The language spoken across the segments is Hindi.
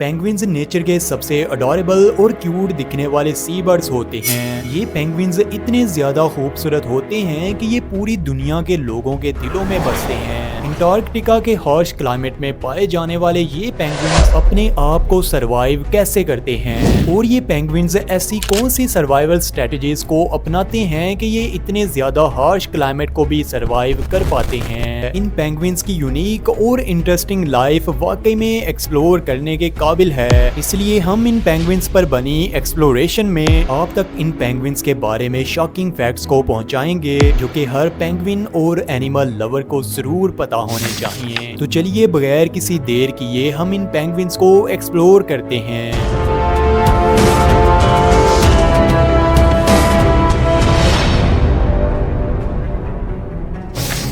पेंगुइन्स नेचर के सबसे अडोरेबल और क्यूट दिखने वाले सी बर्ड्स होते हैं। ये पेंगुइन्स इतने ज्यादा खूबसूरत होते हैं कि ये पूरी दुनिया के लोगों के दिलों में बसते हैं। अंटार्कटिका के हार्श क्लाइमेट में पाए जाने वाले ये पेंगुइन्स अपने आप को सरवाइव कैसे करते हैं और ये पेंगुइन्स ऐसी कौन सी सर्वाइवल स्ट्रेटजीज को अपनाते हैं कि ये इतने ज्यादा हार्श क्लाइमेट को भी सरवाइव कर पाते हैं। इन पेंगुइन्स की यूनिक और इंटरेस्टिंग लाइफ वाकई में एक्सप्लोर करने के काबिल है। इसलिए हम इन पेंगुइन्स पर बनी एक्सप्लोरेशन में आप तक इन पेंगुइन्स के बारे में शॉकिंग फैक्ट्स को पहुंचाएंगे जो कि हर पेंगुइन और एनिमल लवर को जरूर पता होने चाहिए। तो चलिए बगैर किसी देर किए हम इन पेंगुइन्स को एक्सप्लोर करते हैं।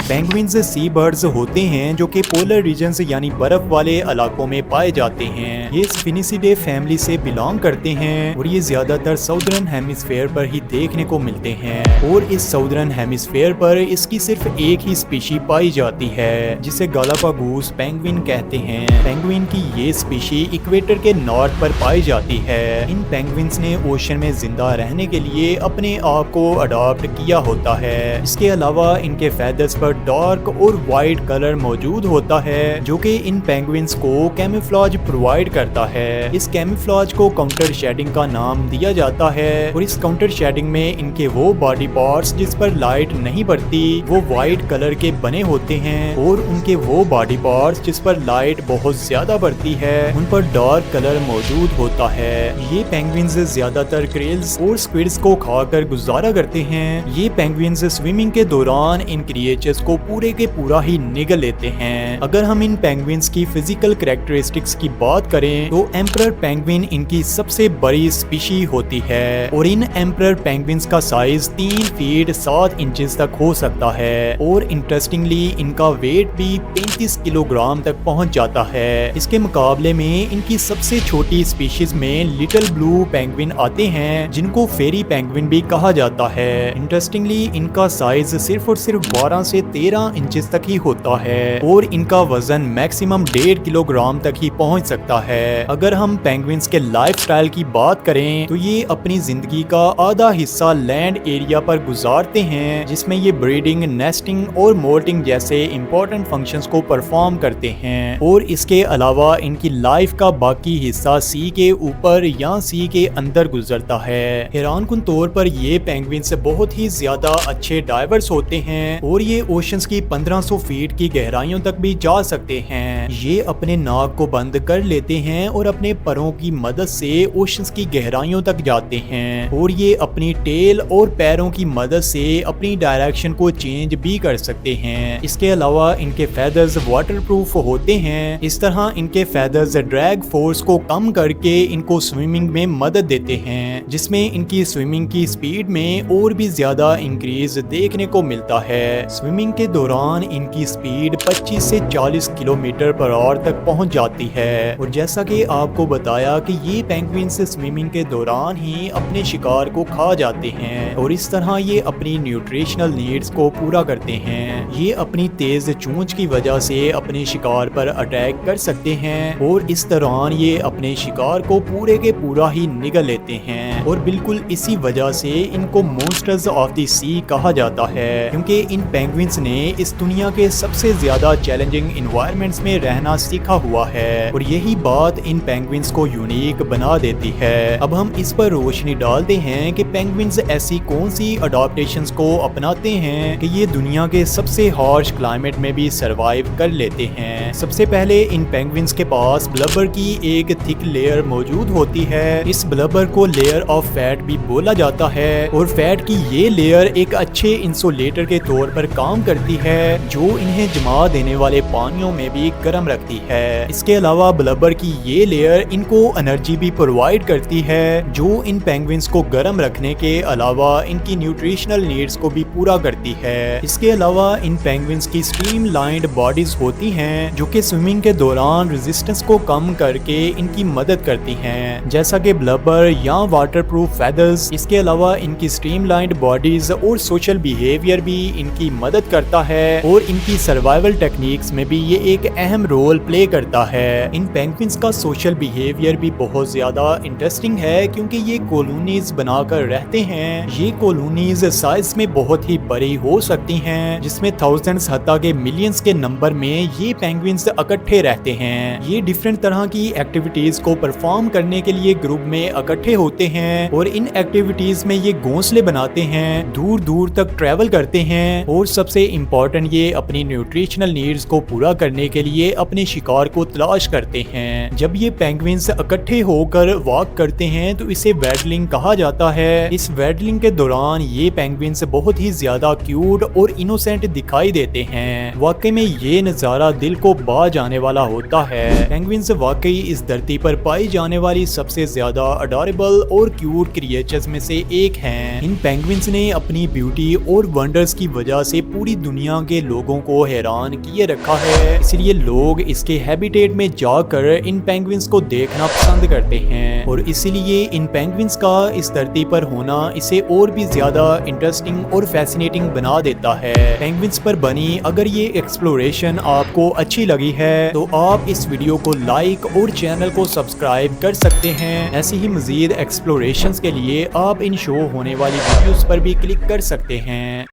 पेंगुइन्स सी बर्ड्स होते हैं जो कि पोलर रीजन्स यानी बर्फ वाले इलाकों में पाए जाते हैं। ये स्फिनिसिडे फैमिली से बिलोंग करते हैं और ये ज्यादातर साउदर्न हेमिस्फेयर पर ही देखने को मिलते हैं और इस साउदर्न हेमिस्फेयर पर इसकी सिर्फ एक ही स्पीशी पाई जाती है जिसे गालापागोस पेंगुइन कहते हैं। पेंगुइन की ये स्पीशी इक्वेटर के नॉर्थ पर पाई जाती है। इन पेंगुइन्स ने ओशन में जिंदा रहने के लिए अपने आप को अडॉप्ट किया होता है। इसके अलावा इनके फेदर्स पर डार्क और वाइट कलर मौजूद होता है जो कि इन पेंगुइन्स को कैमोफ्लेज प्रोवाइड करता है। इस कैमोफ्लेज को काउंटर शेडिंग का नाम दिया जाता है और इस काउंटर शेडिंग में इनके वो बॉडी पार्ट्स जिस पर लाइट नहीं पड़ती वो वाइट कलर के बने होते हैं और उनके वो बॉडी पार्ट्स जिस पर लाइट बहुत ज्यादा पड़ती है उन पर डार्क कलर मौजूद होता है। ये पेंगुइन्स ज्यादातर क्रेल्स और स्क्विड्स को खाकर गुजारा करते हैं। ये पेंगुइन्स स्विमिंग के दौरान इन क्रिएचर्स को पूरे के पूरा ही निगल लेते हैं। अगर हम इन पेंगुइन्स की फिजिकल कैरेक्टरिस्टिक्स की बात करें तो एम्परर पेंगुइन इनकी सबसे बड़ी स्पीशी होती है और इन एम्परर पेंगुइन्स का साइज 3 फीट 7 इंचेस तक हो सकता है और इंटरेस्टिंगली इनका वेट भी 35 किलोग्राम तक पहुंच जाता है। इसके मुकाबले में इनकी सबसे छोटी स्पीशीज में लिटिल ब्लू पेंगुइन आते हैं जिनको फेरी पेंगुइन भी कहा जाता है। इंटरेस्टिंगली इनका साइज सिर्फ और सिर्फ 12 से 13 इंचेस तक ही होता है और इनका वजन मैक्सिमम 1.5 किलोग्राम तक ही पहुंच सकता है। अगर हम पेंगुइन्स के लाइफस्टाइल की बात करें तो ये अपनी जिंदगी का आधा हिस्सा लैंड एरिया पर गुजारते हैं जिसमें ये ब्रीडिंग, नेस्टिंग और मोल्टिंग जैसे इंपॉर्टेंट फंक्शंस को परफॉर्म करते हैं और इसके अलावा इनकी लाइफ का बाकी हिस्सा सी के ऊपर या सी के अंदर गुजरता है। हैरानकुन तौर पर ये पेंगुइन्स बहुत ही ज्यादा अच्छे डाइवर्स होते हैं और ये ओशंस की 1500 फीट की गहराइयों तक भी जा सकते हैं। ये अपने नाक को बंद कर लेते हैं और अपने परों की मदद से ओशंस की गहराइयों तक जाते हैं और ये अपनी टेल और पैरों की मदद से अपनी डायरेक्शन को चेंज भी कर सकते हैं। इसके अलावा इनके फेदर्स वाटरप्रूफ होते हैं। इस तरह इनके फेदर्स ड्रैग फोर्स को कम करके इनको स्विमिंग में मदद देते हैं जिसमें इनकी स्विमिंग की स्पीड में और भी ज्यादा इंक्रीज देखने को मिलता है। स्विमिंग के दौरान इनकी स्पीड 25 से 40 किलोमीटर पर आवर तक पहुंच जाती है और जैसा कि आपको बताया कि ये पेंगुइन्स स्विमिंग के दौरान ही अपने शिकार को खा जाते हैं और इस तरह ये अपनी न्यूट्रिशनल नीड्स को पूरा करते हैं। ये अपनी तेज चोंच की वजह से अपने शिकार पर अटैक कर सकते हैं और इस दौरान ये अपने शिकार को पूरे के पूरा ही निगल लेते हैं और बिल्कुल इसी वजह से इनको मॉन्स्टर्स ऑफ द सी कहा जाता है क्योंकि इन पेंगुइन्स ने इस दुनिया के सबसे ज्यादा चैलेंजिंग इन्वायरमेंट्स में रहना सीखा हुआ है और यही बात इन पेंगुइन्स को यूनिक बना देती है। अब हम इस पर रोशनी डालते हैं कि पेंगुइन्स ऐसी कौन सी अडॉप्टेशंस को अपनाते हैं कि ये दुनिया के सबसे हार्श क्लाइमेट में भी सरवाइव कर लेते हैं। सबसे पहले इन पेंगुइन्स के पास ब्लबर की एक थिक लेयर मौजूद होती है। इस ब्लबर को लेयर ऑफ फैट भी बोला जाता है और फैट की ये लेयर एक अच्छे इंसुलेटर के तौर पर काम करती है जो इन्हें जमा देने वाले पानियों में भी गर्म रखती है। इसके अलावा ब्लबर की ये लेयर इनको एनर्जी भी प्रोवाइड करती है जो इन पेंगुइन्स को गर्म रखने के अलावा इनकी न्यूट्रिशनल नीड्स को भी पूरा करती है। इसके अलावा इन पेंगुइन्स की स्ट्रीमलाइंड बॉडीज होती हैं जो कि स्विमिंग के दौरान रेजिस्टेंस को कम करके इनकी मदद करती हैं जैसा कि ब्लबर या वाटरप्रूफ फेदर्स। इसके अलावा इनकी स्ट्रीमलाइंड बॉडीज और सोशल बिहेवियर भी इनकी मदद करता है और इनकी सर्वाइवल टेक्निक्स में भी ये एक अहम रोल प्ले करता है। इन पेंगुइन्स का सोशल बिहेवियर भी बहुत ज्यादा इंटरेस्टिंग है क्योंकि ये कॉलोनीज बनाकर रहते हैं। ये कॉलोनीज साइज में बहुत ही बड़ी हो सकती हैं, जिसमें थाउजेंड्स हत्ता के मिलियंस के नंबर में ये पेंगुइन्स इकट्ठे रहते हैं। ये डिफरेंट तरह की एक्टिविटीज को परफॉर्म करने के लिए ग्रुप में इकट्ठे होते हैं और इन एक्टिविटीज में ये घोंसले बनाते हैं, दूर दूर तक ट्रेवल करते हैं और सबसे इम्पोर्टेंट ये अपनी न्यूट्रिशनल नीड्स को पूरा करने के लिए अपने शिकार को तलाश करते हैं। जब ये पेंगुइन्स इकट्ठे होकर वॉक करते हैं तो इसे वेडलिंग कहा जाता है। इस वेडलिंग के दौरान ये पेंगुइन्स बहुत ही ज्यादा क्यूट और इनोसेंट दिखाई देते हैं। वाकई में ये नज़ारा दिल को भा जाने वाला होता है। पेंगुइन्स वाकई इस धरती पर पाई जाने वाली सबसे ज्यादा अडोरेबल और क्यूट क्रिएचर्स में से एक हैं। इन पेंगुइन्स ने अपनी ब्यूटी और वंडर्स की वजह से पूरी दुनिया के लोगों को हैरान किए रखा है, इसलिए लोग इसके हैबिटेट में जाकर इन पेंगुइन्स को देखना पसंद करते हैं और इसीलिए इन पेंगुइन्स का इस धरती पर होना इसे और भी ज्यादा इंटरेस्टिंग और फैसिनेटिंग बना देता है। पेंगुइन्स पर बनी अगर ये एक्सप्लोरेशन आपको अच्छी लगी है तो आप इस वीडियो को लाइक और चैनल को सब्सक्राइब कर सकते हैं। ऐसी ही मजीद एक्सप्लोरेशंस के लिए आप इन शो होने वाली वीडियोस पर भी क्लिक कर सकते हैं।